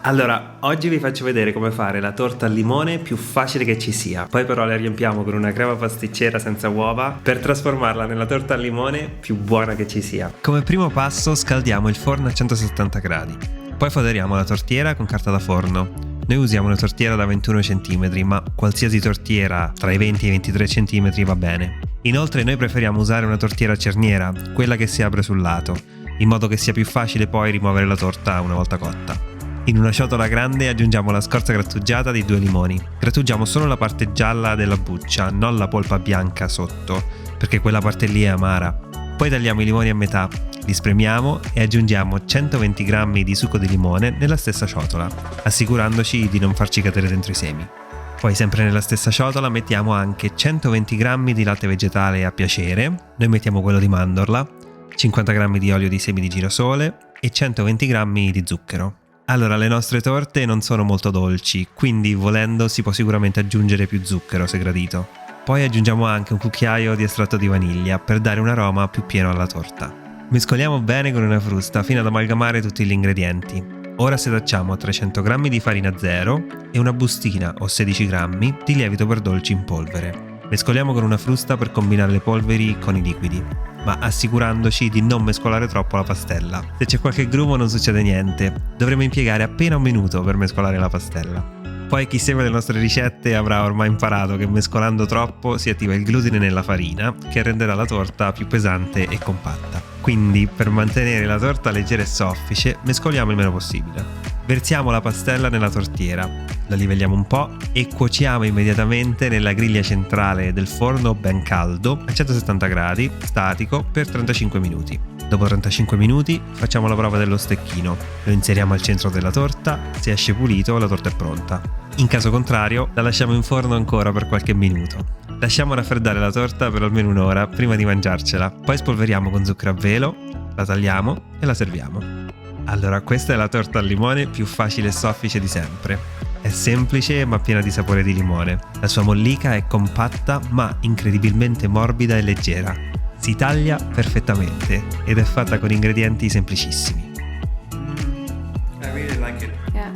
Allora, oggi vi faccio vedere come fare la torta al limone più facile che ci sia. Poi però la riempiamo con una crema pasticcera senza uova per trasformarla nella torta al limone più buona che ci sia. Come primo passo scaldiamo il forno a 170 gradi. Poi foderiamo la tortiera con carta da forno. Noi usiamo una tortiera da 21 cm, ma qualsiasi tortiera tra i 20 e i 23 cm va bene. Inoltre noi preferiamo usare una tortiera a cerniera, quella che si apre sul lato, in modo che sia più facile poi rimuovere la torta una volta cotta. In una ciotola grande aggiungiamo la scorza grattugiata di 2 limoni. Grattugiamo solo la parte gialla della buccia, non la polpa bianca sotto, perché quella parte lì è amara. Poi tagliamo i limoni a metà, li spremiamo e aggiungiamo 120 g di succo di limone nella stessa ciotola, assicurandoci di non farci cadere dentro i semi. Poi sempre nella stessa ciotola mettiamo anche 120 g di latte vegetale a piacere, noi mettiamo quello di mandorla, 50 g di olio di semi di girasole e 120 g di zucchero. Allora, le nostre torte non sono molto dolci, quindi volendo si può sicuramente aggiungere più zucchero se gradito. Poi aggiungiamo anche un cucchiaio di estratto di vaniglia per dare un aroma più pieno alla torta. Mescoliamo bene con una frusta fino ad amalgamare tutti gli ingredienti. Ora setacciamo 300 g di farina zero e una bustina o 16 g di lievito per dolci in polvere. Mescoliamo con una frusta per combinare le polveri con i liquidi, ma assicurandoci di non mescolare troppo la pastella. Se c'è qualche grumo non succede niente, dovremo impiegare appena un minuto per mescolare la pastella. Poi chi segue le nostre ricette avrà ormai imparato che mescolando troppo si attiva il glutine nella farina, che renderà la torta più pesante e compatta. Quindi, per mantenere la torta leggera e soffice, mescoliamo il meno possibile. Versiamo la pastella nella tortiera, la livelliamo un po' e cuociamo immediatamente nella griglia centrale del forno ben caldo a 170 gradi, statico, per 35 minuti. Dopo 35 minuti facciamo la prova dello stecchino, lo inseriamo al centro della torta, se esce pulito la torta è pronta. In caso contrario la lasciamo in forno ancora per qualche minuto. Lasciamo raffreddare la torta per almeno un'ora prima di mangiarcela, poi spolveriamo con zucchero a velo, la tagliamo e la serviamo. Allora, questa è la torta al limone più facile e soffice di sempre. È semplice ma piena di sapore di limone. La sua mollica è compatta ma incredibilmente morbida e leggera. Si taglia perfettamente ed è fatta con ingredienti semplicissimi. I really like it. Yeah.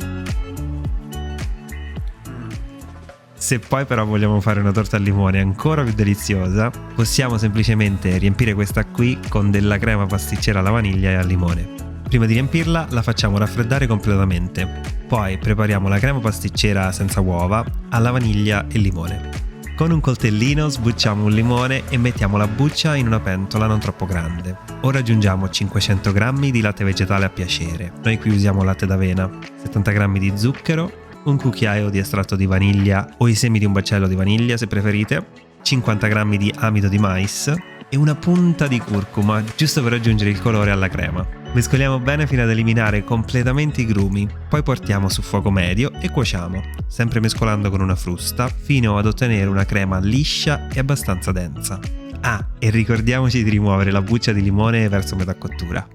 Se poi però vogliamo fare una torta al limone ancora più deliziosa, possiamo semplicemente riempire questa qui con della crema pasticcera alla vaniglia e al limone. Prima di riempirla la facciamo raffreddare completamente, poi prepariamo la crema pasticcera senza uova, alla vaniglia e limone. Con un coltellino sbucciamo un limone e mettiamo la buccia in una pentola non troppo grande. Ora aggiungiamo 500 g di latte vegetale a piacere, noi qui usiamo latte d'avena, 70 g di zucchero, un cucchiaio di estratto di vaniglia o i semi di un baccello di vaniglia se preferite, 50 g di amido di mais e una punta di curcuma, giusto per aggiungere il colore alla crema. Mescoliamo bene fino ad eliminare completamente i grumi, poi portiamo su fuoco medio e cuociamo, sempre mescolando con una frusta, fino ad ottenere una crema liscia e abbastanza densa. Ah, e ricordiamoci di rimuovere la buccia di limone verso metà cottura.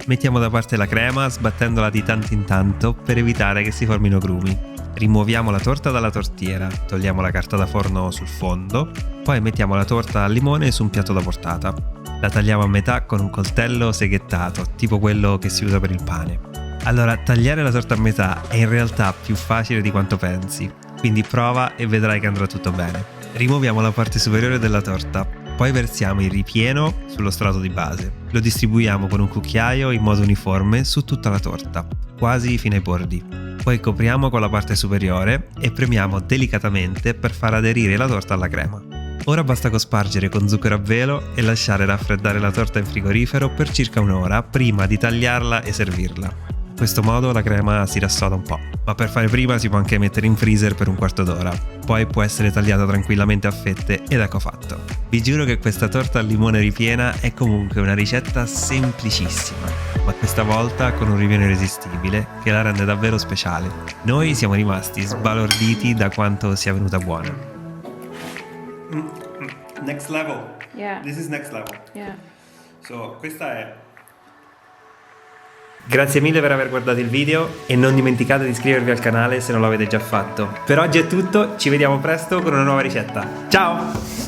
Mettiamo da parte la crema sbattendola di tanto in tanto per evitare che si formino grumi. Rimuoviamo la torta dalla tortiera, togliamo la carta da forno sul fondo, poi mettiamo la torta al limone su un piatto da portata. La tagliamo a metà con un coltello seghettato, tipo quello che si usa per il pane. Allora, tagliare la torta a metà è in realtà più facile di quanto pensi, quindi prova e vedrai che andrà tutto bene. Rimuoviamo la parte superiore della torta, poi versiamo il ripieno sullo strato di base. Lo distribuiamo con un cucchiaio in modo uniforme su tutta la torta, quasi fino ai bordi. Poi copriamo con la parte superiore e premiamo delicatamente per far aderire la torta alla crema. Ora basta cospargere con zucchero a velo e lasciare raffreddare la torta in frigorifero per circa un'ora prima di tagliarla e servirla. In questo modo la crema si rassoda un po', ma per fare prima si può anche mettere in freezer per un quarto d'ora. Poi può essere tagliata tranquillamente a fette ed ecco fatto. Vi giuro che questa torta al limone ripiena è comunque una ricetta semplicissima, ma questa volta con un ripieno irresistibile che la rende davvero speciale. Noi siamo rimasti sbalorditi da quanto sia venuta buona. Next level. Yeah. This is next level. Yeah. So, questa è. Grazie mille per aver guardato il video e non dimenticate di iscrivervi al canale se non l'avete già fatto. Per oggi è tutto, ci vediamo presto con una nuova ricetta. Ciao!